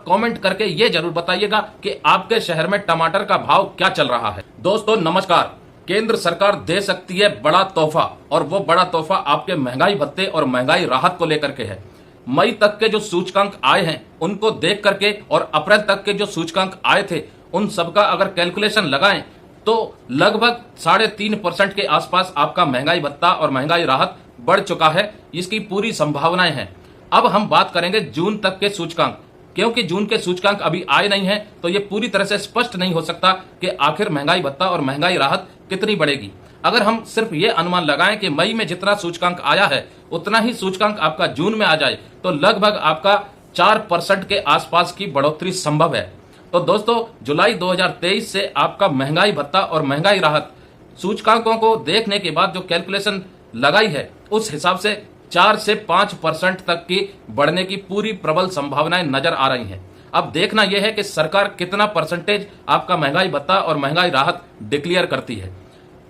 Comment करके ये जरूर बताइएगा कि आपके शहर में टमाटर का भाव क्या चल रहा है। दोस्तों नमस्कार। केंद्र सरकार दे सकती है बड़ा तोहफा, और वो बड़ा तोहफा आपके महंगाई भत्ते और महंगाई राहत को लेकर के है। मई तक के जो सूचकांक आए हैं उनको देख करके और अप्रैल तक के जो सूचकांक आए थे उन सबका अगर कैलकुलेशन लगाएं तो लगभग 3.5% के आसपास आपका महंगाई भत्ता और महंगाई राहत बढ़ चुका है। इसकी पूरी संभावनाएं हैं। अब हम बात करेंगे जून तक के सूचकांक, क्योंकि जून के सूचकांक अभी आए नहीं हैं तो ये पूरी तरह से स्पष्ट नहीं हो सकता कि आखिर महंगाई भत्ता और महंगाई राहत कितनी बढ़ेगी। अगर हम सिर्फ ये अनुमान लगाएं कि मई में जितना सूचकांक आया है उतना ही सूचकांक आपका जून में आ जाए तो लगभग आपका 4% के आसपास की बढ़ोतरी संभव है। तो दोस्तों जुलाई 2023 से आपका महंगाई भत्ता और महंगाई राहत सूचकांकों को देखने के बाद जो कैलकुलेशन लगाई है उस हिसाब से 4 से 5% तक की बढ़ने की पूरी प्रबल संभावनाएं नजर आ रही हैं। अब देखना यह है कि सरकार कितना परसेंटेज आपका महंगाई भत्ता और महंगाई राहत डिक्लेयर करती है।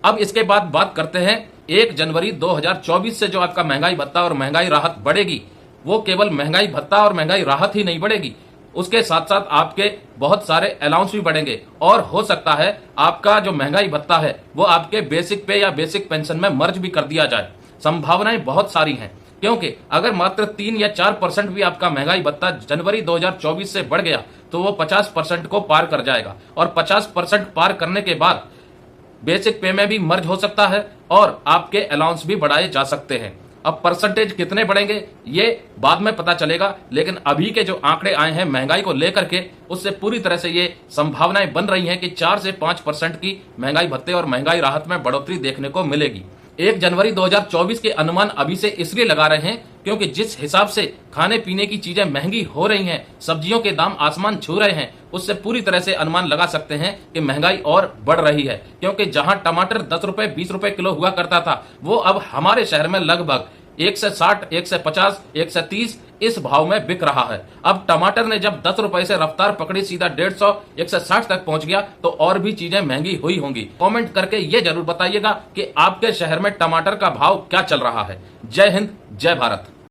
अब इसके बाद बात करते हैं 1 जनवरी 2024 से जो आपका महंगाई भत्ता और महंगाई राहत बढ़ेगी, वो केवल महंगाई भत्ता और महंगाई राहत ही नहीं बढ़ेगी, उसके साथ साथ आपके बहुत सारे अलाउंस भी बढ़ेंगे और हो सकता है आपका जो महंगाई भत्ता है वो आपके बेसिक पे या बेसिक पेंशन में मर्ज भी कर दिया जाए। संभावनाएं बहुत सारी हैं, क्योंकि अगर मात्र 3 या 4% भी आपका महंगाई भत्ता जनवरी 2024 से बढ़ गया तो वो 50% को पार कर जाएगा, और 50% पार करने के बाद बेसिक पे में भी मर्ज हो सकता है और आपके अलाउंस भी बढ़ाए जा सकते हैं। अब परसेंटेज कितने बढ़ेंगे ये बाद में पता चलेगा, लेकिन अभी के जो आंकड़े आए हैं महंगाई को लेकर के उससे पूरी तरह से ये संभावनाएं बन रही हैं कि 4 से 5% की महंगाई भत्ते और महंगाई राहत में बढ़ोतरी देखने को मिलेगी। 1 जनवरी 2024 के अनुमान अभी से इसलिए लगा रहे हैं क्योंकि जिस हिसाब से खाने पीने की चीजें महंगी हो रही हैं, सब्जियों के दाम आसमान छू रहे हैं, उससे पूरी तरह से अनुमान लगा सकते हैं कि महंगाई और बढ़ रही है। क्योंकि जहां टमाटर 10 रुपए 20 रुपए किलो हुआ करता था वो अब हमारे शहर में लगभग 160, 150, 130 इस भाव में बिक रहा है। अब टमाटर ने जब 10 रुपए से रफ्तार पकड़ी सीधा 150, 160 तक पहुंच गया तो और भी चीजें महंगी हुई होंगी। कमेंट करके ये जरूर बताइएगा कि आपके शहर में टमाटर का भाव क्या चल रहा है। जय हिंद, जय भारत।